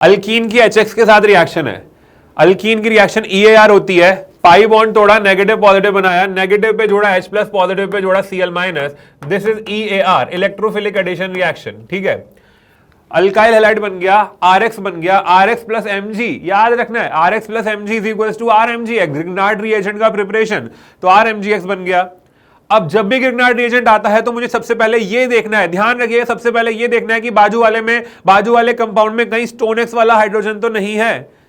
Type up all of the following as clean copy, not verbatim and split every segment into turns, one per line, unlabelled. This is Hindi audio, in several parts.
अल्कीन की HX के साथ रिएक्शन है, अल्कीन की रिएक्शन EAR होती है, पाई बॉन्ड तोड़ा, नेगेटिव पॉजिटिव बनाया, नेगेटिव पे जोड़ा H प्लस, पॉजिटिव पे जोड़ा Cl minus, this is EAR, electrophilic addition reaction, ठीक है। अल्काइल हैलाइड बन गया, RX बन गया, RX प्लस Mg, याद रखना है RX plus Mg is equal to RMgx, Grignard reagent का प्रिपरेशन, तो RMgx बन गया। अब जब भी ग्रिग्नार्ड रिएजेंट आता है तो मुझे सबसे पहले ये देखना है, ध्यान रखिए, सबसे पहले ये देखना है कि बाजू वाले कंपाउंड में कहीं स्टोनेक्स वाला हाइड्रोजन तो नहीं है।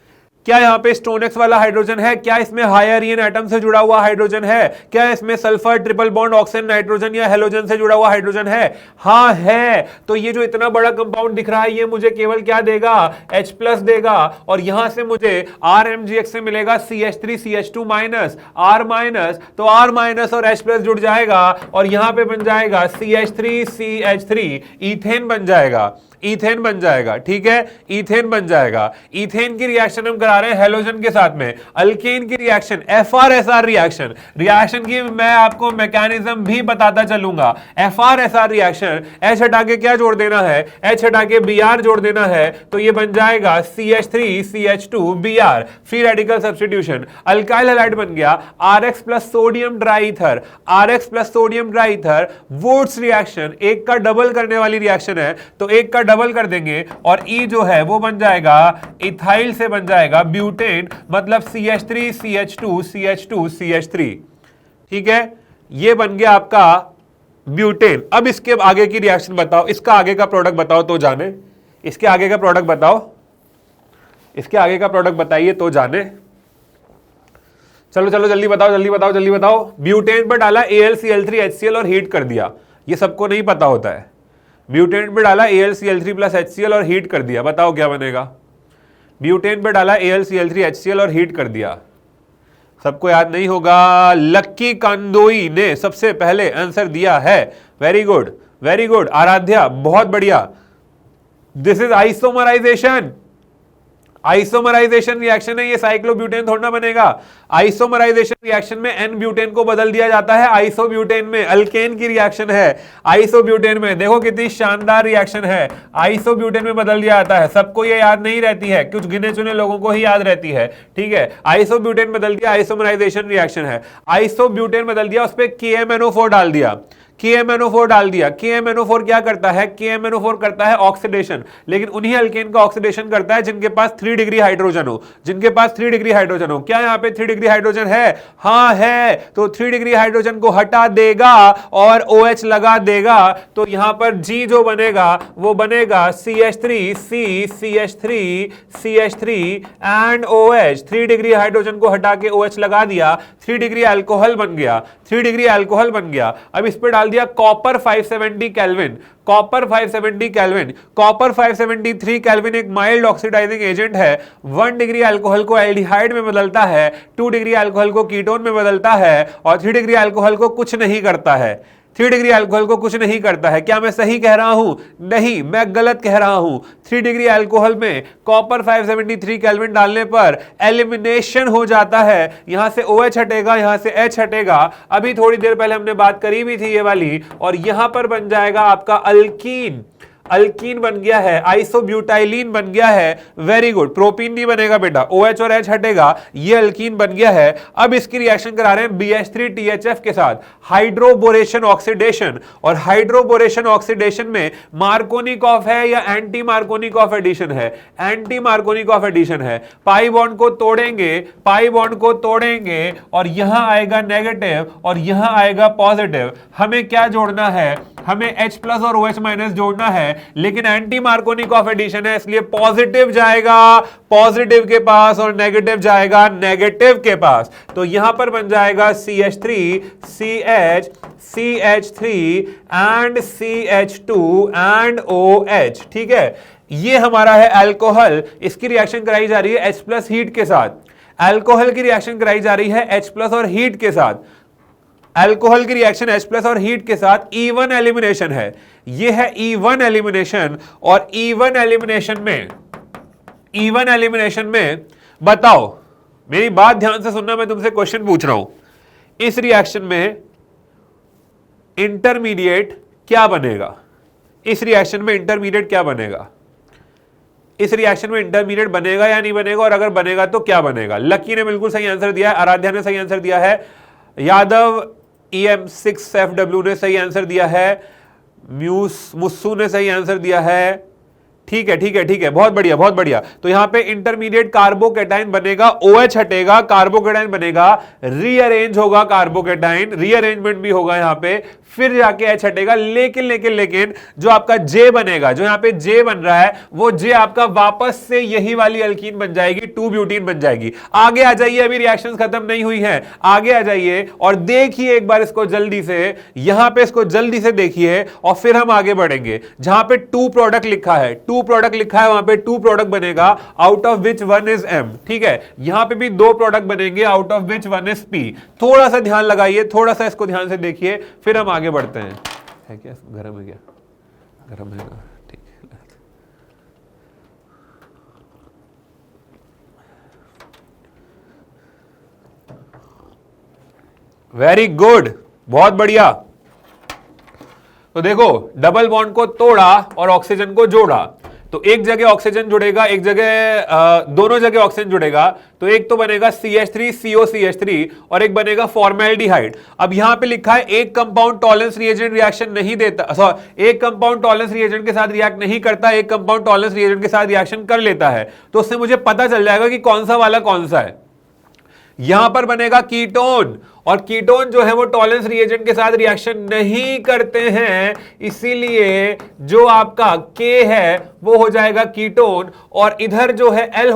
क्या यहां पे स्टोनेक्स वाला हाइड्रोजन है? क्या इसमें हायरियन एटम से जुड़ा हुआ हाइड्रोजन है? क्या इसमें sulphur triple bond oxygen nitrogen या हेलोजन से जुड़ा हुआ हाइड्रोजन है? हाँ है। तो ये जो इतना बड़ा कंपाउंड दिख रहा है ये मुझे केवल क्या देगा? H प्लस देगा, और यहां से मुझे RMgx से मिलेगा CH3 CH2 minus R minus, तो R माइनस और H प्लस जुड़ जाएगा और यहां पे बन जाएगा CH3 CH3, इथेन बन जाएगा, इथेन बन जाएगा, ठीक है, इथेन बन जाएगा। इथेन की रिएक्शन हम करा रहे हैं हेलोजन के साथ में। अल्केन की रिएक्शन FR-SR रिएक्शन, रिएक्शन की मैं आपको मैकेनिज्म भी बताता चलूंगा। FR-SR रिएक्शन, H हटा के क्या जोड़ देना है? H हटा के Br जोड़ देना है, तो ये बन जाएगा CH3 CH2 Br, free radical substitution. Alkyl halide बन गया RX plus sodium dry ether, RX plus sodium dry ether, Wurtz reaction, एक का डबल करने वाली रिएक्शन है, तो एक का डबल कर देंगे और E जो है वो बन जाएगा इथाइल से बन जाएगा ब्यूटेन, मतलब CH3 CH2 CH2 CH3, ठीक है, ये बन गया आपका ब्यूटेन। अब इसके आगे की रिएक्शन बताओ, इसका आगे का प्रोडक्ट बताओ तो जाने, इसके आगे का प्रोडक्ट बताओ, इसके आगे का प्रोडक्ट बताइए तो जाने। चलो चलो जल्दी बताओ जल्दी बताओ जल्दी बताओ। ब्यूटेन पर डाला AlCl3HCl और हीट कर दिया, ये सबको नहीं पता होता है। ब्यूटेन पे डाला AlCl3 प्लस HCl और हीट कर दिया, बताओ क्या बनेगा? ब्यूटेन पे डाला AlCl3HCl और हीट कर दिया, सबको याद नहीं होगा। लक्की कांदोई ने सबसे पहले आंसर दिया है, very good very good. Aaradhya बहुत बढ़िया, this is isomerisation, isomerisation reaction है ये, साइक्लोब्यूटेन थोड़ा ना बनेगा। आइसोमराइजेशन रिएक्शन में N ब्यूटेन को बदल दिया जाता है आइसोब्यूटेन में, अल्केन की रिएक्शन है आइसोब्यूटेन में, देखो कितनी शानदार रिएक्शन है, आइसोब्यूटेन में बदल दिया जाता है। सबको ये याद नहीं रहती है, कुछ गिने चुने लोगों को ही याद रहती है, ठीक है। आइसोब्यूटेन बदल दिया, आइसोमराइजेशन रिएक्शन है। आइसोब्यूटेन बदल दिया, उस पर KMNO4 डाल दिया, KMNO4 डाल दिया। KMNO4 क्या करता है? KMNO4 करता है ऑक्सीडेशन, लेकिन उन्हीं अल्केन का ऑक्सीडेशन करता है जिनके पास 3 डिग्री हाइड्रोजन हो, जिनके पास 3 डिग्री हाइड्रोजन हो। क्या यहाँ पे 3 डिग्री हाइड्रोजन है? हाँ है, तो 3 डिग्री हाइड्रोजन को हटा देगा और OH लगा देगा, तो यहां पर G जो बनेगा वो बनेगा CH3C CH3 CH3 and OH। 3 degree hydrogen को हटा के OH लगा दिया, 3 डिग्री अल्कोहल बन गया, 3 डिग्री अल्कोहल बन गया। अब इस पे डाल दिया copper 570 kelvin, copper 570 kelvin, copper 573 kelvin एक माइल्ड ऑक्सीडाइजिंग एजेंट है। 1 डिग्री अल्कोहल को एल्डिहाइड में बदलता है, 2 डिग्री अल्कोहल को कीटोन में बदलता है, और 3 डिग्री अल्कोहल को कुछ नहीं करता है। 3 डिग्री अल्कोहल को कुछ नहीं करता है। क्या मैं सही कह रहा हूं? नहीं, मैं गलत कह रहा हूं। 3 डिग्री अल्कोहल में कॉपर 573 केल्विन डालने पर एलिमिनेशन हो जाता है, यहां से OH हटेगा, यहां से H हटेगा। अभी थोड़ी देर पहले हमने बात करी भी थी ये वाली, और यहां पर बन जाएगा आपका अल्कीन, अल्कीन बन गया है, आइसोब्यूटाइलिन बन गया है, वेरी गुड। प्रोपीन नहीं बनेगा बेटा, OH और H हटेगा, ये अल्कीन बन गया है। अब इसकी रिएक्शन करा रहे हैं BH3THF के साथ, हाइड्रोबोरेशन ऑक्सीडेशन, और हाइड्रोबोरेशन ऑक्सीडेशन में मार्कोनिकॉफ है या एंटी मार्कोनिकॉफ एडिशन है? एंटी मार्कोनिकॉफ एडिशन है। पाई बॉन्ड को तोड़ेंगे, पाई बॉन्ड को तोड़ेंगे, और यहां आएगा नेगेटिव और यहां आएगा पॉजिटिव। हमें क्या जोड़ना है? हमें H प्लस और OH माइनस जोड़ना है, लेकिन एंटी मार्कोनिकॉफ एडिशन है, इसलिए पॉजिटिव जाएगा पॉजिटिव के पास और नेगेटिव जाएगा नेगेटिव के पास। तो यहां पर बन जाएगा CH3 CH CH3 and CH2 and OH, ठीक है। ये हमारा है अल्कोहल, इसकी रिएक्शन कराई जा रही है H प्लस हीट के साथ। अल्कोहल की रिएक्शन कराई जा रही है H प्लस और हीट के साथ। अल्कोहल की रिएक्शन H प्लस और हीट के साथ E1 एलिमिनेशन है, ये है E1 एलिमिनेशन। और E1 एलिमिनेशन में बताओ, मेरी बात ध्यान से सुनना, मैं तुमसे क्वेश्चन पूछ रहा हूं। इस रिएक्शन में इंटरमीडिएट क्या बनेगा? इस रिएक्शन में इंटरमीडिएट क्या बनेगा? इस रिएक्शन में इंटरमीडिएट बनेगा या नहीं बनेगा, और अगर बनेगा तो क्या बनेगा। लकी ने बिल्कुल सही आंसर दिया है, आराध्या ने सही आंसर दिया है, यादव EM6FW ने सही आंसर दिया है, मुस्सू ने सही आंसर दिया है। ठीक है ठीक है ठीक है, बहुत बढ़िया बहुत बढ़िया। तो यहां पे इंटरमीडिएट कार्बोकेटाइन बनेगा, OH हटेगा, कार्बोकेटाइन बनेगा, रीअरेंज होगा कार्बोकेटाइन, रीअरेंजमेंट भी होगा यहां पे, फिर जाके H हटेगा। लेकिन लेकिन लेकिन जो आपका J बनेगा, जो यहां पे J बन रहा है, वो J आपका वापस से यही वाली अल्कीन बन जाएगी, 2-ब्यूटीन बन जाएगी। आगे आ जाइए, अभी रिएक्शंस खत्म नहीं हुई हैं, आगे आ जाइए और देखिए एक बार इसको जल्दी से, यहां पे इसको जल्दी से देखिए और फिर हम आगे बढ़ेंगे। जहां पे 2 प्रोडक्ट लिखा है, 2 प्रोडक्ट लिखा है, वहां पे 2 प्रोडक्ट बनेगा, out of which 1 is M। ठीक है, यहां पे भी 2 प्रोडक्ट बनेंगे, out of which 1 is P। थोड़ा सा ध्यान लगाइए, थोड़ा सा इसको ध्यान से देखिए, फिर हम आगे बढ़ते हैं। है क्या गरम है, क्या गरम है ना, ठीक है। वेरी गुड, बहुत बढ़िया। तो देखो, डबल बॉन्ड को तोड़ा और ऑक्सीजन को जोड़ा, तो एक जगह ऑक्सीजन जुड़ेगा, एक जगह दोनों जगह ऑक्सीजन जुड़ेगा, तो एक तो बनेगा CH3COCH3 और एक बनेगा फॉर्मेल्डिहाइड। अब यहां पे लिखा है एक कंपाउंड टॉलरेंस रिएजेंट रिएक्शन नहीं देता, एक कंपाउंड टॉलरेंस रिएजेंट के साथ रिएक्ट नहीं करता, एक कंपाउंड टॉलरेंस रिएजेंट के साथ रिएक्शन कर लेता है। तो उससे मुझे पता चल जाएगा कि कौन सा वाला कौन सा है। यहां पर बनेगा कीटोन, और कीटोन जो है वो टॉलरेंस रिएजेंट के साथ रिएक्शन नहीं करते हैं, इसीलिए जो आपका K है वो हो जाएगा कीटोन, और इधर जो है L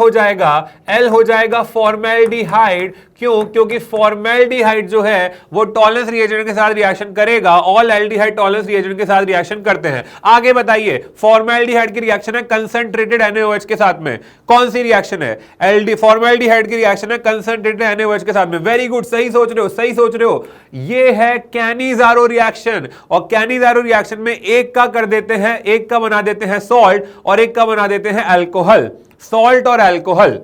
हो जाएगा फॉर्मेल्डिहाइड। क्यों? क्योंकि फॉर्मेल्डिहाइड जो है वो टॉलरेंस रिएजेंट के साथ रिएक्शन करेगा, ऑल एल्डिहाइड टॉलरेंस रिएजेंट के साथ रिएक्शन करते हैं। आगे बताइए, फॉर्मेल्डिहाइड की रिएक्शन है कंसंट्रेटेड NaOH के साथ में, कौन सी रिएक्शन है? फॉर्मेल्डिहाइड की रिएक्शन है कंसंट्रेटेड NaOH के साथ में। वेरी गुड, सही सोच रहे हो, सही सोच रहे हो। ये है कैनिज़ारो रिएक्शन, और कैनिज़ारो रिएक्शन में एक का कर देते हैं, एक का बना देते हैं सॉल्ट और एक का बना देते हैं अल्कोहल, सॉल्ट और अल्कोहल।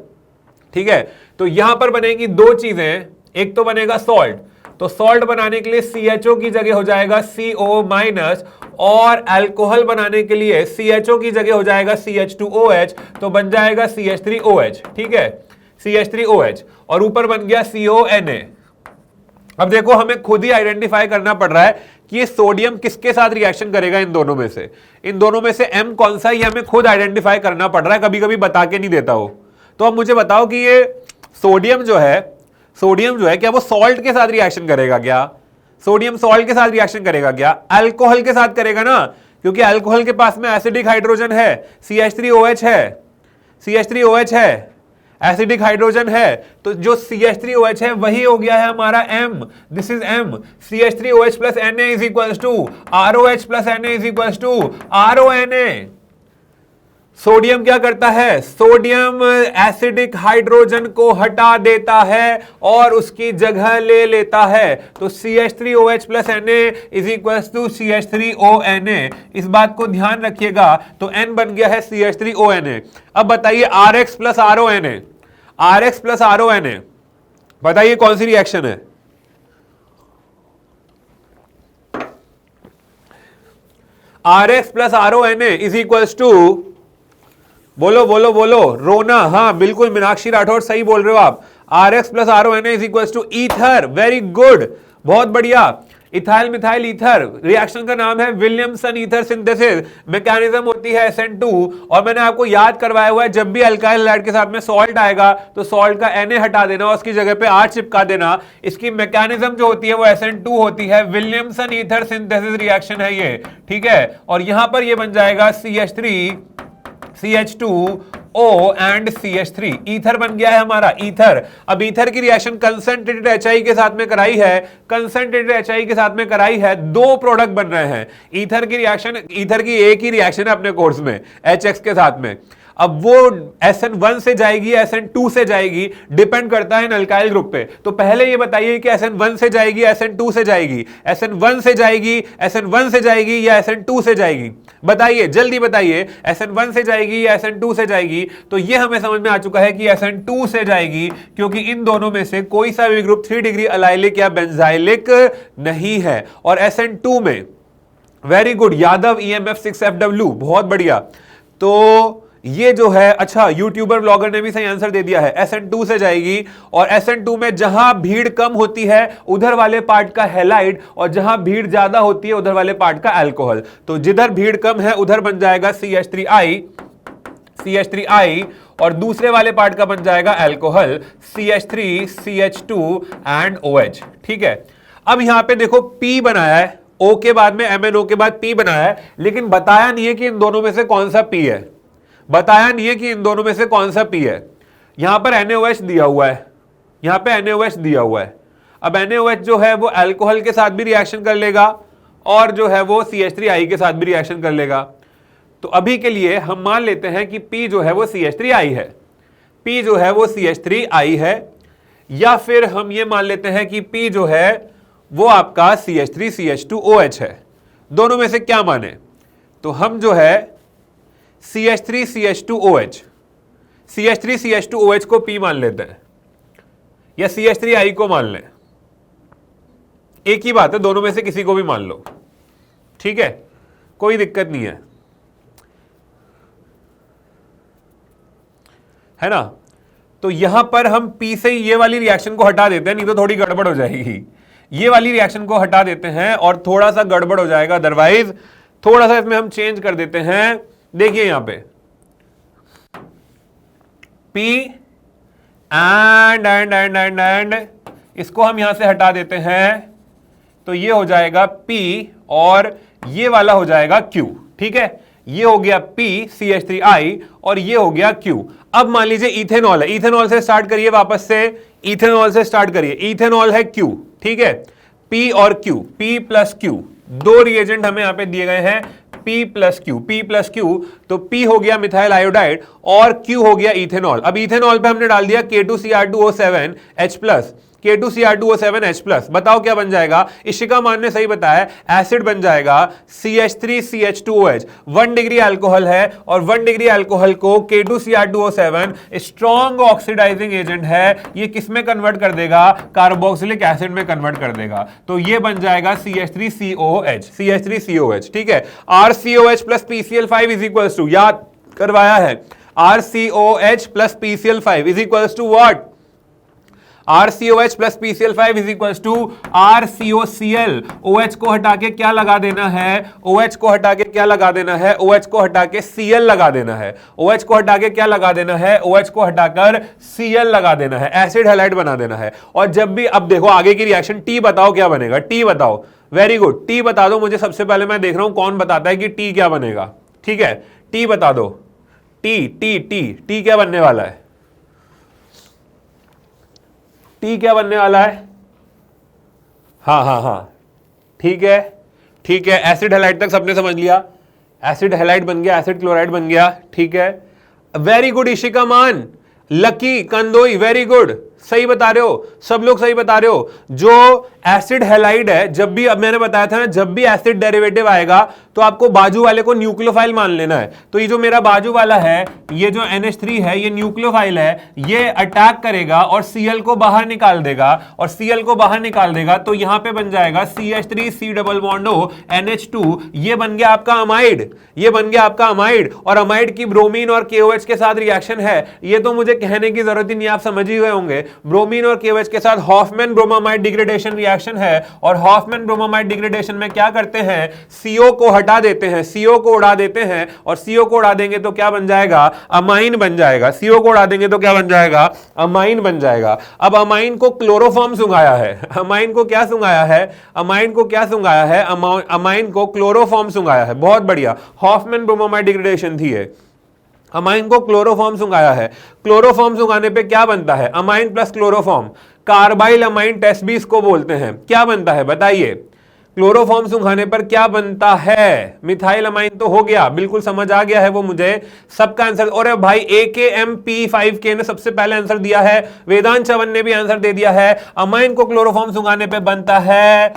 ठीक है, तो यहां पर बनेगी 2 चीजें, एक तो बनेगा सॉल्ट, तो सॉल्ट बनाने के लिए CHO की जगह हो जाएगा CO- और अल्कोहल बनाने के लिए CHO की जगह हो जाएगा CH2OH, तो बन जाएगा CH3OH। ठीक है, CH3OH, और ऊपर बन गया CONA। अब देखो, हमें खुद ही आइडेंटिफाई करना पड़ रहा है कि ये सोडियम किसके साथ रिएक्शन करेगा, इन दोनों में से, इन दोनों में से M कौन सा, ये हमें खुद आइडेंटिफाई करना पड़ रहा है, कभी कभी बता के नहीं देता हो। तो अब मुझे बताओ कि ये सोडियम जो है क्या वो सॉल्ट के साथ रिएक्शन करेगा क्या? सोडियम सॉल्ट के साथ रिएक्शन करेगा क्या? अल्कोहल के साथ करेगा ना, क्योंकि अल्कोहल के पास में एसिडिक हाइड्रोजन है, CH3OH है, एसिडिक हाइड्रोजन है, तो जो CH3OH है वही हो गया है हमारा M। This is M। CH3OH plus Na is equals to ROH plus Na is equals to RONA। Sodium क्या करता है? सोडियम एसिडिक हाइड्रोजन को हटा देता है और उसकी जगह ले लेता है, तो CH3OH plus Na is equals to CH3ONA। इस बात को ध्यान रखिएगा। तो N बन गया है CH3ONA। अब बताइए RX plus RONA, RX plus RONA, बताइए कौन सी रिएक्शन है? RX plus RONA is equals to, बोलो बोलो बोलो, रोना, हाँ बिल्कुल, मीनाक्षी राठौर सही बोल रहे हो आप। RX plus RONA is equals to ether. Very good, बहुत बढ़िया। इथाइल मिथाइल ईथर, रिएक्शन का नाम है विलियमसन ईथर सिंथेसिस। मैकेनिज्म होती है SN2, और मैंने आपको याद करवाया हुआ है, जब भी अल्काइल हैलाइड के साथ में सॉल्ट आएगा तो सॉल्ट का Na हटा देना और उसकी जगह पे R चिपका देना। इसकी मैकेनिज्म जो होती है वो SN2 होती है, विलियमसन ईथर सिंथेसिस रिएक्शन है ये। ठीक है, और यहां पर ये बन जाएगा CH3 CH2O and CH3, ether बन गया है हमारा, ईथर। अब ईथर की रिएक्शन कंसंट्रेटेड HI के साथ में कराई है, कंसंट्रेटेड HI के साथ में कराई है, 2 प्रोडक्ट बन रहे हैं। ईथर की रिएक्शन, ईथर की एक ही रिएक्शन है अपने कोर्स में HX के साथ में। अब वो SN1 से जाएगी, SN2 से जाएगी, डिपेंड करता है अल्काइल ग्रुप पे। तो पहले ये बताइए कि SN1 से जाएगी, SN2 से जाएगी, SN1 से जाएगी, SN1 से जाएगी या SN2 से जाएगी? बताइए, जल्दी बताइए, SN1 से जाएगी या SN2 से जाएगी? तो ये हमें समझ में आ चुका है कि SN2 से जाएगी, क्योंकि इन दोनों में से कोई सा भी ग्रुप 3 डिग्री अलाइलिक या बेंजाइलिक नहीं है। और SN2 में, वेरी गुड यादव, EMF6FW, बहुत बढ़िया। तो ये जो है, अच्छा यूट्यूबर ब्लॉगर ने भी सही आंसर दे दिया है, SN2 से जाएगी और SN2 में जहां भीड़ कम होती है उधर वाले पार्ट का हैलाइड और जहां भीड़ ज्यादा होती है उधर वाले पार्ट का अल्कोहल। तो जिधर भीड़ कम है उधर बन जाएगा CH3I और दूसरे वाले पार्ट का बन जाएगा alcohol CH3 CH2 and OH। ठीक है, अब यहां पे देखो P बनाया है, O के बाद में MnO के बाद P बनाया है, लेकिन बताया नहीं है कि इन दोनों में से कौन सा P है, बताया नहीं है कि इन दोनों में से कौन सा P है। यहां पर NaOH दिया हुआ है, यहां पे NaOH दिया हुआ है। अब NaOH जो है वो अल्कोहल के साथ भी रिएक्शन कर लेगा और जो है वो CH3I के साथ भी रिएक्शन कर लेगा। तो अभी के लिए हम मान लेते हैं कि P जो है वो CH3I है, P जो है वो CH3I है, या फिर हम ये मान लेते हैं कि P जो है वो आपका CH3CH2OH है। दोनों में से क्या माने? तो हम जो है CH3CH2OH, CH3CH2OH को P मान लेते हैं या CH3I को मान लें, एक ही बात है, दोनों में से किसी को भी मान लो। ठीक है, कोई दिक्कत नहीं है ना। तो यहां पर हम P से ये वाली रिएक्शन को हटा देते हैं, नहीं तो थोड़ी गड़बड़ हो जाएगी। ये वाली रिएक्शन को हटा देते हैं और थोड़ा सा गड़बड़ हो जाएगा, अदरवाइज थोड़ा सा इसमें हम चेंज कर देते हैं। देखिए यहां पे P एंड इसको हम यहां से हटा देते हैं, तो ये हो जाएगा P और ये वाला हो जाएगा Q। ठीक है, ये हो गया P CH3I और ये हो गया Q। अब मान लीजिए इथेनॉल है, इथेनॉल से स्टार्ट करिए, वापस से इथेनॉल से स्टार्ट करिए। इथेनॉल है Q, ठीक है, P और Q, P प्लस Q, दो रिएजेंट हमें यहां पे दिए गए हैं, P प्लस Q, तो P हो गया मिथाइल आयोडाइड और Q हो गया इथेनॉल। अब इथेनॉल पे हमने डाल दिया K2Cr2O7H+, K2Cr2O7H+, बताओ क्या बन जाएगा? इशिका मान ने सही बताया, एसिड बन जाएगा CH3CH2OH। 1 डिग्री अल्कोहल है और 1 डिग्री अल्कोहल को K2Cr2O7 स्ट्रॉन्ग ऑक्सीडाइजिंग एजेंट है, ये किस में कन्वर्ट कर देगा? कार्बोक्सिलिक एसिड में कन्वर्ट कर देगा। तो ये बन जाएगा CH3COH। ठीक है, RCOH plus PCl5 is equals to, याद करवाया है, RCOH plus PCl5 is equals to what? RCOH plus PCl5 is equals to RCOCl। OH को हटा के क्या लगा देना है? OH को हटा के क्या लगा देना है? OH को हटा के Cl लगा देना है। OH को हटा के क्या लगा देना है? OH को हटाकर Cl लगा देना है, एसिड हैलाइड बना देना है। और जब भी, अब देखो आगे की रिएक्शन, T बताओ क्या बनेगा? T बताओ, वेरी गुड, T बता दो मुझे। सबसे पहले मैं देख रहा हूं कौन बताता है कि T क्या बनेगा। ठीक है, T बता दो, T क्या बनने वाला है? T क्या बनने वाला है? हाँ, ठीक है, एसिड हैलाइड तक सबने समझ लिया, एसिड हैलाइड बन गया, एसिड क्लोराइड बन गया। ठीक है, वेरी गुड इशिका मान, लकी कंदोई, वेरी गुड, सही बता रहे हो, सब लोग सही बता रहे हो। जो एसिड हैलाइड है, जब भी, अब मैंने बताया था ना, जब भी एसिड डेरिवेटिव आएगा तो आपको बाजू वाले को न्यूक्लियोफाइल मान लेना है। तो ये जो मेरा बाजू वाला है, ये जो NH3 है, ये न्यूक्लियोफाइल है, ये अटैक करेगा और Cl को बाहर निकाल देगा, और Cl को बाहर निकाल देगा तो यहां पे बन जाएगा CH3C double bond O NH2, ये बन गया आपका अमाइड, ये बन गया आपका अमाइड। और अमाइड की ब्रोमीन और KOH के साथ रिएक्शन है, ये तो मुझे कहने की जरूरत ही नहीं, आप समझ ही गए होंगे। ब्रोमीन और KOH के साथ हॉफमैन ब्रोमामाइड डिग्रेडेशन रिएक्शन है, और हॉफमैन ब्रोमामाइड डिग्रेडेशन में क्या करते हैं? CO को हटा देते हैं, CO को उड़ा देते हैं, और CO को उड़ा देंगे तो क्या बन जाएगा? अमाइन बन जाएगा। CO को उड़ा देंगे तो क्या बन जाएगा? अमाइन बन जाएगा। अब अमाइन को क्लोरोफॉर्म सुंघाया है, अमाइन को क्या सुंघाया है? अमाइन को क्या सुंघाया है? अमाइन को क्लोरोफॉर्म सुंघाया है, बहुत बढ़िया, हॉफमैन ब्रोमामाइड डिग्रेडेशन थी है। अमाइन को क्लोरोफॉर्म सुंघाया है, क्लोरोफॉर्म सुंघाने पे क्या बनता है? Amine plus chloroform, carbylamine test भी इसको बोलते हैं। क्या बनता है बताइए? क्लोरोफॉर्म सुंघाने पर क्या बनता है? मिथाइल अमाइन तो हो गया, बिल्कुल समझ आ गया है वो मुझे, सबका आंसर। और भाई AKMP5K ने सबसे पहले आंसर दिया है, वेदांत चवन ने भी आंसर दे दिया है। अमाइन को क्लोरोफॉर्म सुंघाने पे बनता है,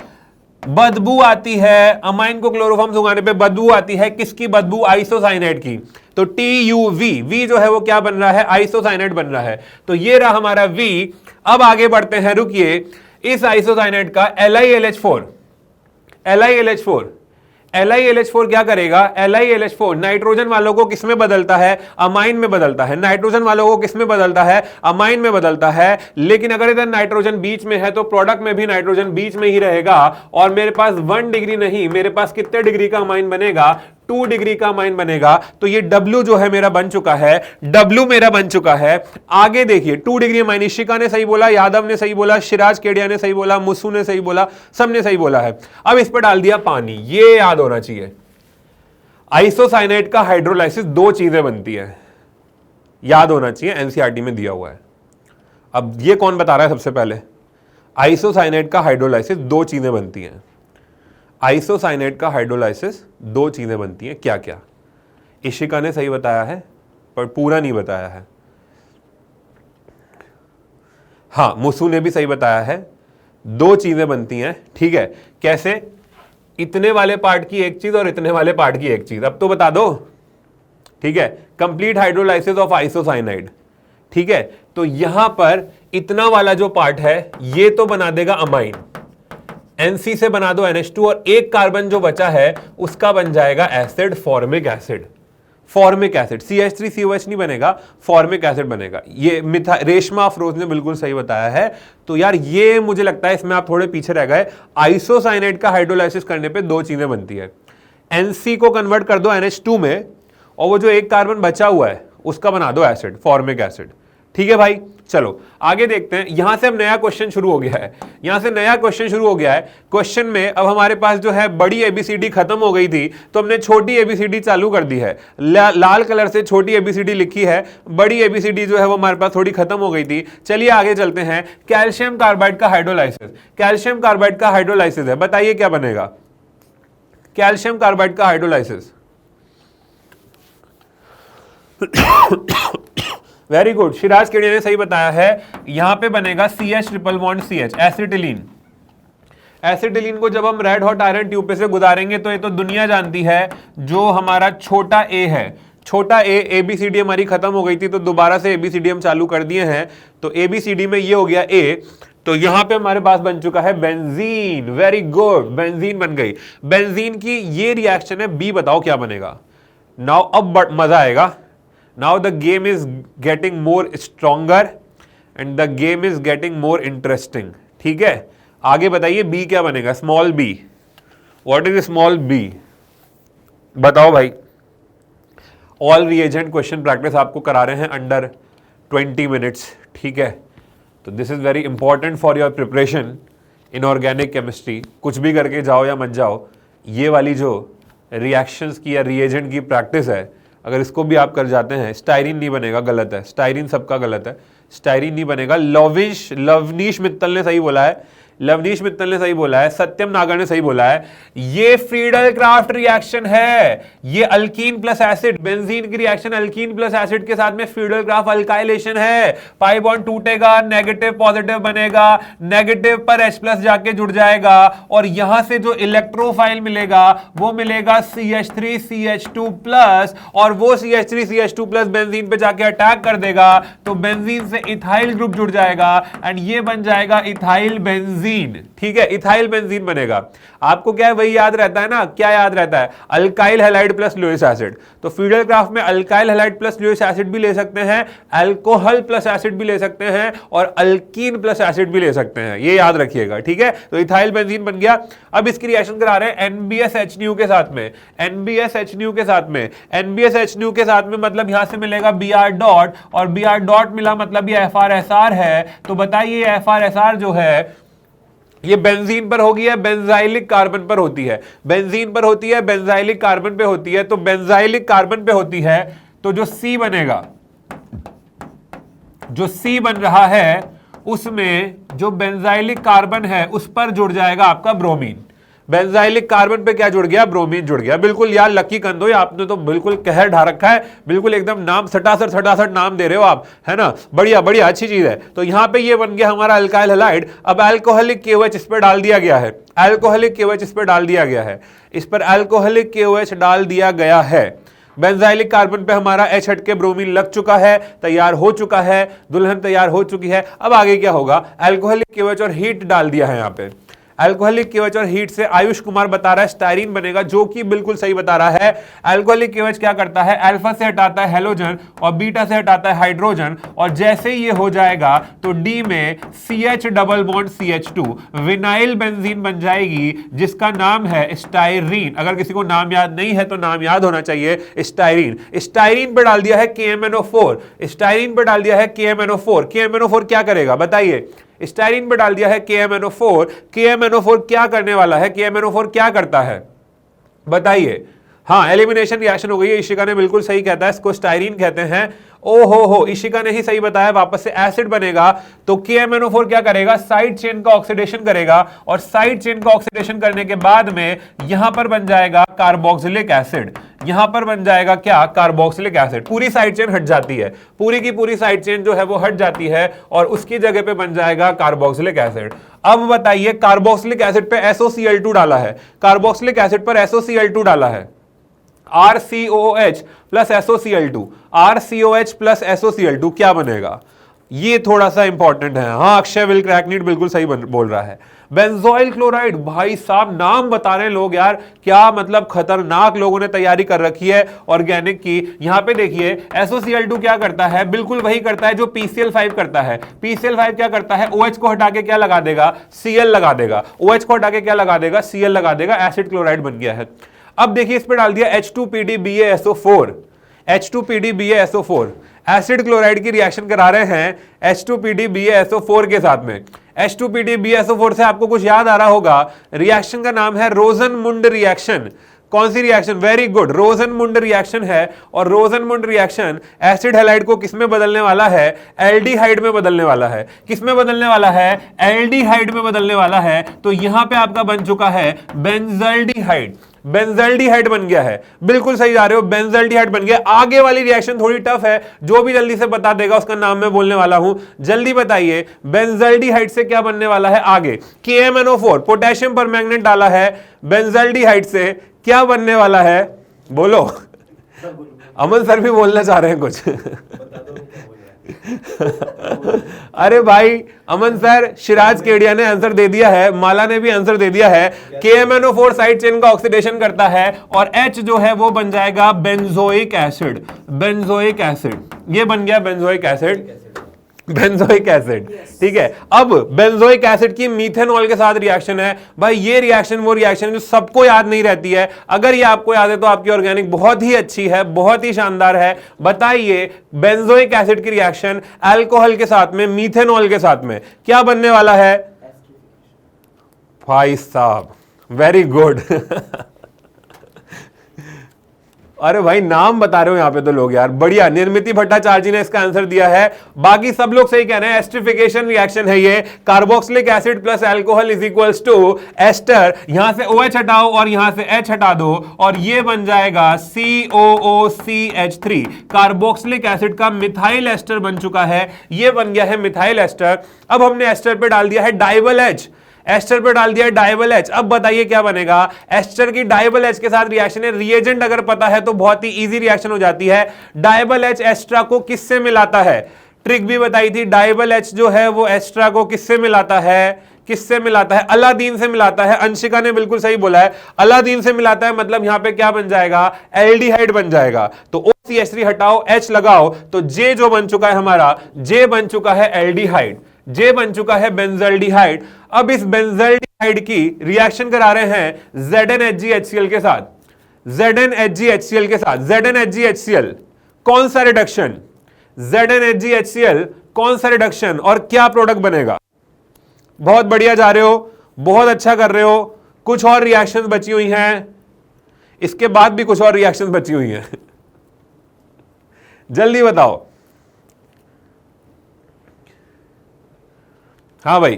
बदबू आती है, अमाइन को क्लोरोफॉर्म सुंघाने पे बदबू आती है, किसकी बदबू? आइसोसाइनाइड की। तो TUV, V जो है वो क्या बन रहा है? आइसोसाइनाइड बन रहा है। तो ये रहा हमारा V। अब आगे बढ़ते हैं, रुकिए, इस आइसोसाइनाइड का LiLH4, LiLH4 क्या करेगा? LiLH4 नाइट्रोजन वालों को किस में बदलता है? अमाइन में बदलता है। नाइट्रोजन वालों को किस में बदलता है? अमाइन में बदलता है। लेकिन अगर इधर नाइट्रोजन बीच में है तो प्रोडक्ट में भी नाइट्रोजन बीच में ही रहेगा, और मेरे पास 1 डिग्री नहीं, मेरे पास कितने डिग्री का अमाइन बनेगा? 2 डिग्री का अमाइन बनेगा। तो ये W जो है मेरा बन चुका है, W मेरा बन चुका है। आगे देखिए 2 डिग्री अमाइन, इशिका ने सही बोला, यादव ने सही बोला, शिराज केडिया ने सही बोला, मुसू ने सही बोला, सबने सही बोला है। अब इस पर डाल दिया पानी। ये याद होना चाहिए, आइसोसाइनाइड का हाइड्रोलाइसिस 2 चीजें बनती है, याद होना चाहिए, एनसीईआरटी में दिया हुआ है। अब ये कौन बता रहा है सबसे पहले? आइसोसाइनाइड का हाइड्रोलाइसिस 2 चीजें बनती हैं। आइसोसाइनाइड का हाइड्रोलाइसिस 2 चीजें बनती हैं, क्या क्या? इशिका ने सही बताया है पर पूरा नहीं बताया है। हाँ, मुसू ने भी सही बताया है, 2 चीजें बनती हैं। ठीक है, कैसे? इतने वाले पार्ट की एक चीज और इतने वाले पार्ट की एक चीज। अब तो बता दो। ठीक है, कंप्लीट हाइड्रोलाइसिस ऑफ आइसोसाइनाइड। ठीक है, तो यहां पर इतना वाला जो पार्ट है ये तो बना देगा अमाइन, NC से बना दो NH2, और एक कार्बन जो बचा है उसका बन जाएगा acid, formic acid. Formic acid, CH3COH नहीं बनेगा, फॉर्मिक एसिड बनेगा। ये रेशमा अफरोज ने बिल्कुल सही बताया है। तो यार ये मुझे लगता है इसमें आप थोड़े पीछे रह गए। आइसोसाइनाइड का हाइड्रोलाइसिस करने पे 2 चीजें बनती है, NC को कन्वर्ट कर दो NH2 में, और वो जो एक कार्बन बचा हुआ है उसका बना दो एसिड, फॉर्मिक एसिड। ठीक है भाई, चलो आगे देखते हैं। यहां से अब नया क्वेश्चन शुरू हो गया है, यहां से नया क्वेश्चन शुरू हो गया है। क्वेश्चन में अब हमारे पास जो है बड़ी ABCD खत्म हो गई थी, तो हमने छोटी ABCD चालू कर दी है। लाल कलर से छोटी ABCD लिखी है, बड़ी ABCD जो है वो हमारे पास थोड़ी खत्म हो गई थी। चलिए आगे चलते हैं। कैल्शियम कार्बाइड का हाइड्रोलाइसिस, कैल्शियम कार्बाइड का हाइड्रोलाइसिस है, बताइए क्या बनेगा? कैल्शियम कार्बाइड का hydrolysis very good, Siraj Kedia ने सही बताया है। यहां पे बनेगा CH triple bond CH, acetylene. Acetylene को जब हम रेड हॉट आयरन ट्यूब पे से गुजारेंगे तो ये तो दुनिया जानती है, जो हमारा छोटा A है, छोटा A, ABCD हमारी खत्म हो गई थी तो दोबारा से ABCD हम चालू कर दिए हैं। तो ABCD में ये हो गया A, तो यहां पे हमारे पास बन चुका है बेंजीन। वेरी गुड, बेंजीन बन गई। बेंजीन की ये रिएक्शन है B, बताओ क्या बनेगा? नाउ अब मजा आएगा। Now the game is getting more stronger and the game is getting more interesting. ठीक है, आगे बताइए B क्या बनेगा? Small b. What is small b? बताओ भाई। ऑल रिएजेंट क्वेश्चन प्रैक्टिस आपको करा रहे हैं अंडर 20 मिनट्स। ठीक है, तो this is very important for your preparation in organic chemistry. कुछ भी करके जाओ या मत जाओ, ये वाली जो रिएक्शंस की या रिएजेंट की प्रैक्टिस है, अगर इसको भी आप कर जाते हैं, स्टाइरिन नहीं बनेगा, गलत है, स्टाइरिन सबका गलत है, स्टाइरिन नहीं बनेगा। लवनीश मित्तल ने सही बोला है, लवनीश मित्तल ने सही बोला है, सत्यम नागर ने सही बोला है। ये फ्रीडल क्राफ्ट रिएक्शन है, ये अल्कीन प्लस एसिड, बेंजीन की रिएक्शन अल्कीन प्लस एसिड के साथ में फ्रीडल क्राफ्ट अल्काइलेशन है। पाई बॉन्ड टूटेगा, नेगेटिव पॉजिटिव बनेगा, नेगेटिव पर H प्लस जाके जुड़ जाएगा, और यहां से जो इलेक्ट्रोफाइल मिलेगा वो मिलेगा CH3CH2 प्लस, और वो CH3CH2 प्लस बेंजीन पे जाके अटैक कर देगा, तो बेंजीन से इथाइल ग्रुप जुड़ जाएगा एंड ये बन जाएगा इथाइल बेंजीन। ठीक है, इथाइल बेंजीन बनेगा। आपको क्या है वही याद रहता है ना, क्या याद रहता है? Alkyl halide plus Lewis acid. तो फ्रीडल क्राफ्ट में alkyl halide plus Lewis acid भी ले सकते हैं, अल्कोहल प्लस एसिड भी ले सकते हैं, और अल्कीन प्लस एसिड भी ले सकते हैं, ये याद रखिएगा। ठीक है, तो इथाइल बेंजीन बन गया। अब इसकी रिएक्शन करा रहे हैं NBSHNU के साथ में, NBSHNU के साथ में, NBSHNU के साथ में, मतलब यहां से मिलेगा Br डॉट, और Br डॉट मिला मतलब ये FrSr है। तो बताइए FrSr जो है ये बेंजीन पर होगी या बेंजाइलिक कार्बन पर होती है? बेंजीन पर होती है, बेंजाइलिक कार्बन पे होती है। तो बेंजाइलिक कार्बन पे होती है तो जो C बनेगा, जो C बन रहा है उसमें जो बेंजाइलिक कार्बन है उस पर जुड़ जाएगा आपका ब्रोमीन। बेंजाइलिक कार्बन पे क्या जुड़ गया? ब्रोमीन जुड़ गया। बिल्कुल यार लकी कंदो, आपने तो बिल्कुल कहर ढा रखा है, बिल्कुल एकदम नाम सटासट नाम दे रहे हो आप, है ना? बढ़िया बढ़िया, अच्छी चीज है। तो यहां पे ये बन गया हमारा अल्काइल हैलाइड। अब अल्कोहलिक KOH इस पर डाल दिया गया है, अल्कोहलिक KOH इस पर डाल दिया गया है, इस पर अल्कोहलिक KOH डाल दिया गया है। बेंजाइलिक कार्बन पे हमारा H हट के ब्रोमीन लग चुका है, तैयार हो चुका है, दुल्हन तैयार हो चुकी है। अब आगे क्या होगा? अल्कोहलिक KOH और हीट डाल दिया है यहाँ पे, अल्कोहलिक केवच और हीट से आयुष कुमार बता रहा है स्टायरीन बनेगा, जो कि बिल्कुल सही बता रहा है। अल्कोहलिक केवच क्या करता है, अल्फा से हटाता है हेलोजन और बीटा से हटाता है हाइड्रोजन, और जैसे ही ये हो जाएगा तो डी में CH double bond CH2 vinyl benzene बन जाएगी, जिसका नाम है स्टायरीन। अगर किसी को नाम याद नहीं है तो नाम याद होना चाहिए, स्टायरीन। स्टायरीन पे डाल दिया है KMNO4, स्टायरीन पे डाल दिया है KMNO4। KMNO4 क्या करेगा बताइए, स्टायरीन पे डाल दिया है KMNO4। KMNO4 क्या करने वाला है, KMNO4 क्या करता है बताइए। हाँ, एलिमिनेशन रिएक्शन हो गई है, इशिका ने बिल्कुल सही कहता है, इसको स्टायरीन कहते हैं। ओ हो, इशिका ने ही सही बताया, वापस से एसिड बनेगा। तो KMNO4 क्या करेगा, साइड चेन का ऑक्सीडेशन करेगा, और साइड चेन का ऑक्सीडेशन करने के बाद में यहां पर बन जाएगा कार्बोक्सिलिक एसिड। यहां पर बन जाएगा क्या, कार्बोक्सिलिक एसिड। पूरी साइड चेन हट जाती है, पूरी की पूरी साइड चेन जो है वो हट जाती है, और उसकी जगह पे बन जाएगा कार्बोक्सिलिक एसिड। अब बताइए, कार्बोक्सिलिक एसिड पे SOCl2 डाला है, कार्बोक्सिलिक एसिड पर SOCl2 डाला है, RCOH plus SOCl2, RCOH plus SOCl2 क्या बनेगा, ये थोड़ा सा इंपॉर्टेंट है। हाँ, अक्षय विल क्रैकनीट बिल्कुल सही बोल रहा है। बेंजोइल क्लोराइड, भाई साहब नाम बता रहे हैं लोग यार, क्या मतलब खतरनाक लोगों ने तैयारी कर रखी है ऑर्गेनिक की। यहां पे देखिए SOCl2 क्या करता है, बिल्कुल वही करता है जो PCl5 करता है। PCl5 क्या करता है, OH को हटा के क्या लगा देगा, Cl लगा देगा। OH को हटा के क्या लगा देगा, Cl लगा देगा, एसिड क्लोराइड बन गया है। अब देखिए इस पे डाल दिया H2PDBaSO4, H2PDBaSO4, एसिड क्लोराइड की रिएक्शन करा रहे हैं H2PDBaSO4 के साथ में। H2PDBaSO4 से आपको कुछ याद आ रहा होगा, रिएक्शन का नाम है रोजनमुंड रिएक्शन। कौन सी रिएक्शन, वेरी गुड, रोजनमुंड रिएक्शन है। और रोजनमुंड रिएक्शन एसिड हैलाइड को किस में बदलने वाला है, एल्डिहाइड में बदलने वाला है। किस में बदलने वाला है, एल्डिहाइड में बदलने वाला है। तो यहां पे आपका बन चुका है बेंजल्डिहाइड, बेंजल्डिहाइड बन गया है। बिल्कुल सही जा रहे हो, बेंजल्डिहाइड बन गया। आगे वाली रिएक्शन थोड़ी टफ है, जो भी जल्दी से बता देगा उसका नाम मैं बोलने वाला हूं। जल्दी बताइए, बेंजल्डिहाइड से क्या बनने वाला है आगे, KMNO4, पोटेशियम परमैंगनेट डाला है, बेंजल्डिहाइड से क्या बनने वाला है, बोलो। अमन सर भी बोलना चाह रहे हैं कुछ। अरे भाई अमन सर, शिराज केडिया ने आंसर दे दिया है, माला ने भी आंसर दे दिया है। KMNO4 साइड चेन का ऑक्सीडेशन करता है, और H जो है वो बन जाएगा बेंजोइक एसिड। बेंजोइक एसिड, ये बन गया बेंजोइक एसिड, बेंजोइक एसिड। ठीक है, अब बेंजोइक एसिड की मीथेनॉल के साथ रिएक्शन है। भाई ये रिएक्शन वो रिएक्शन जो सबको याद नहीं रहती है, अगर ये आपको याद है तो आपकी ऑर्गेनिक बहुत ही अच्छी है, बहुत ही शानदार है। बताइए, बेंजोइक एसिड की रिएक्शन अल्कोहल के साथ में, मीथेनॉल के साथ में क्या बनने वाला है, भाई साहब वेरी गुड। अरे भाई नाम बता रहे हो यहां पे तो लोग यार, बढ़िया। निर्मिति भट्टाचार्य जी ने इसका आंसर दिया है, बाकी सब लोग सही कह रहे हैं। एस्टरिफिकेशन रिएक्शन है ये, carboxylic acid plus alcohol is equals to ester. यहां से OH हटाओ और यहां से H हटा दो, और ये बन जाएगा COOCH3। कार्बोक्सिलिक एसिड का मिथाइल एस्टर बन चुका है, ये बन गया है मिथाइल एस्टर। अब हमने एस्टर पे डाल दिया है डाइबल H, एस्टर पे डाल दिया डाइबल H। अब बताइए क्या बनेगा, एस्टर की डाइबल H के साथ रिएक्शन है। रिएजेंट अगर पता है तो बहुत ही इजी रिएक्शन हो जाती है। डाइबल H एस्ट्रा को किससे मिलाता है, ट्रिक भी बताई थी। डाइबल H जो है वो एस्ट्रा को किससे मिलाता है, किससे मिलाता है, अलादीन से मिलाता है। अंशिका ने बिल्कुल सही बोला है, अलादीन से मिलाता है, मतलब यहां पे क्या बन जाएगा, एल्डिहाइड बन जाएगा। तो OCH3 हटाओ, H लगाओ, तो J जो बन चुका है हमारा, J बन चुका है एल्डिहाइड, J बन चुका है बेंजल्डिहाइड। अब इस बेंजल्डिहाइड की रिएक्शन करा रहे हैं ZnHgHCl के साथ, ZnHgHCl के साथ। ZnHgHCl कौन सा रिडक्शन, ZnHgHCl कौन सा रिडक्शन, और क्या प्रोडक्ट बनेगा। बहुत बढ़िया जा रहे हो, बहुत अच्छा कर रहे हो। कुछ और रिएक्शंस बची हुई हैं, इसके बाद भी कुछ और रिएक्शंस बची हुई हैं। जल्दी बताओ। हाँ भाई,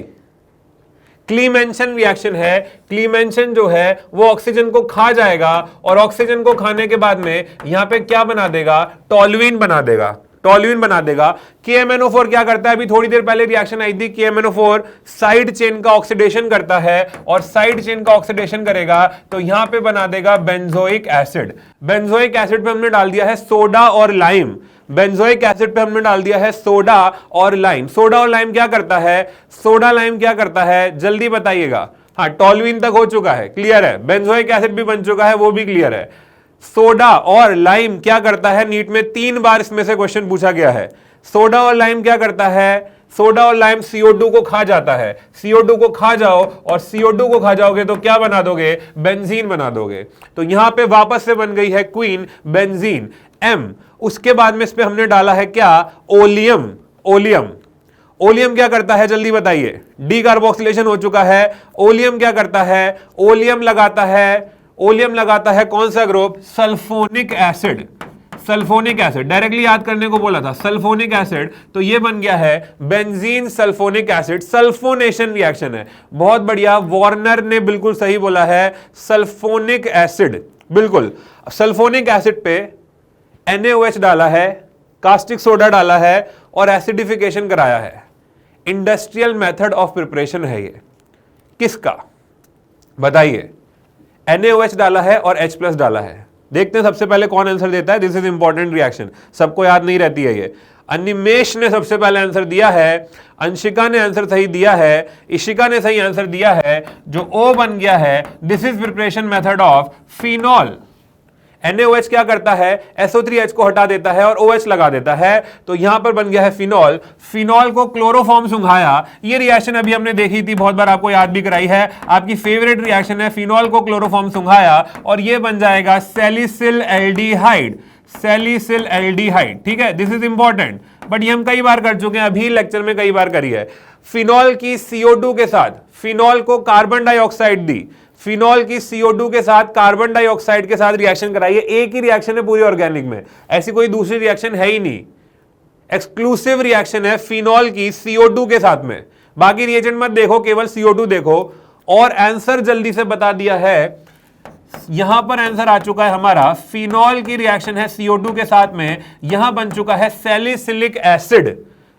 क्लीमेंशन रिएक्शन है। क्लीमेंशन जो है वो ऑक्सीजन को खा जाएगा, और ऑक्सीजन को खाने के बाद में यहां पे क्या बना देगा, टोल्यूइन बना देगा, टोल्यूइन बना देगा। KMNO4 क्या करता है, अभी थोड़ी देर पहले रिएक्शन आई थी, KMNO4 साइड चेन का ऑक्सीडेशन करता है, और साइड चेन का ऑक्सीडेशन करेगा तो यहां पे बना देगा बेंजोइक एसिड। बेंजोइक एसिड पे हमने डाल दिया है सोडा और लाइम, बेंजोइक एसिड पे हमने डाल दिया है सोडा और लाइम। सोडा और लाइम क्या करता है, सोडा लाइम क्या करता है, जल्दी बताइएगा। हाँ, टॉलुइन तक हो चुका है, क्लियर है। बेंजोइक एसिड भी बन चुका है, वो भी क्लियर है। सोडा और लाइम क्या करता है, नीट में 3 बार इसमें से क्वेश्चन पूछा गया है। सोडा और लाइम क्या करता है, सोडा और लाइम CO2 को खा जाता है। CO2 को खा जाओ और CO2 को खा जाओगे तो क्या बना दोगे, बेंजीन बना दोगे। तो यहां पे वापस से बन गई है क्वीन बेंजीन M। उसके बाद में इस पे हमने डाला है क्या, ओलियम। ओलियम, ओलियम क्या करता है जल्दी बताइए, डी कार्बोक्सिलेशन हो चुका है। ओलियम क्या करता है, ओलियम लगाता है कौन सा group, sulphonic acid. Sulphonic acid directly याद करने को बोला था, सल्फोनिक एसिड, तो ये बन गया है benzene sulphonic acid. Sulphonation reaction है, बहुत बढ़िया, वार्नर ने बिल्कुल सही बोला है, सल्फोनिक एसिड। बिल्कुल, सल्फोनिक एसिड पे NaOH डाला है, कास्टिक सोडा डाला है और एसिडिफिकेशन कराया है। इंडस्ट्रियल मेथड ऑफ प्रिपरेशन है ये, किसका बताइए। NaOH डाला है और H+ डाला है। देखते हैं सबसे पहले कौन आंसर देता है। दिस इज इंपॉर्टेंट रिएक्शन, सबको याद नहीं रहती है ये। अनिमेश ने सबसे पहले आंसर दिया है, अंशिका ने आंसर सही दिया है, इशिका ने सही आंसर दिया है, जो O बन गया है। This is preparation method of phenol. NaOH क्या करता है, SO3H को हटा देता है और OH लगा देता है, तो यहां पर बन गया है फिनॉल। फिनॉल को क्लोरोफॉर्म सुंघाया, ये रिएक्शन अभी हमने देखी थी, बहुत बार आपको याद भी कराई है, आपकी फेवरेट रिएक्शन है। फिनॉल को क्लोरोफॉर्म सुंघाया और ये बन जाएगा सैलिसिल एल्डिहाइड। सैलिसिल एल्डिहाइड, ठीक है, दिस इज इंपॉर्टेंट, बट ये हम कई बार कर चुके हैं, अभी लेक्चर में कई बार करी है। फिनॉल की CO2 के साथ, फिनॉल को कार्बन डाइऑक्साइड दी, फिनॉल की CO2 के साथ कार्बन डाइऑक्साइड के साथ रिएक्शन कराइए। एक ही रिएक्शन है पूरी ऑर्गेनिक में, ऐसी कोई दूसरी रिएक्शन है ही नहीं, एक्सक्लूसिव रिएक्शन है फिनॉल की CO2 के साथ में। बाकी रिएजेंट मत देखो, केवल CO2 देखो। और आंसर जल्दी से बता दिया है, यहां पर आंसर आ चुका है हमारा, फिनॉल की रिएक्शन है CO2 के साथ में, यहां बन चुका है salicylic acid.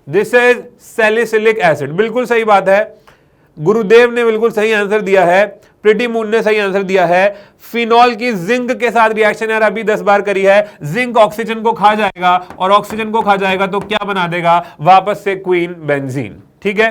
This is salicylic acid, बिल्कुल सही बात है। गुरुदेव ने बिल्कुल सही आंसर दिया है, प्रीटी मून ने सही आंसर दिया है। फिनॉल की जिंक के साथ रिएक्शन यार अभी 10 बार करी है। जिंक ऑक्सीजन को खा जाएगा और ऑक्सीजन को खा जाएगा तो क्या बना देगा, वापस से क्वीन बेंजीन। ठीक है,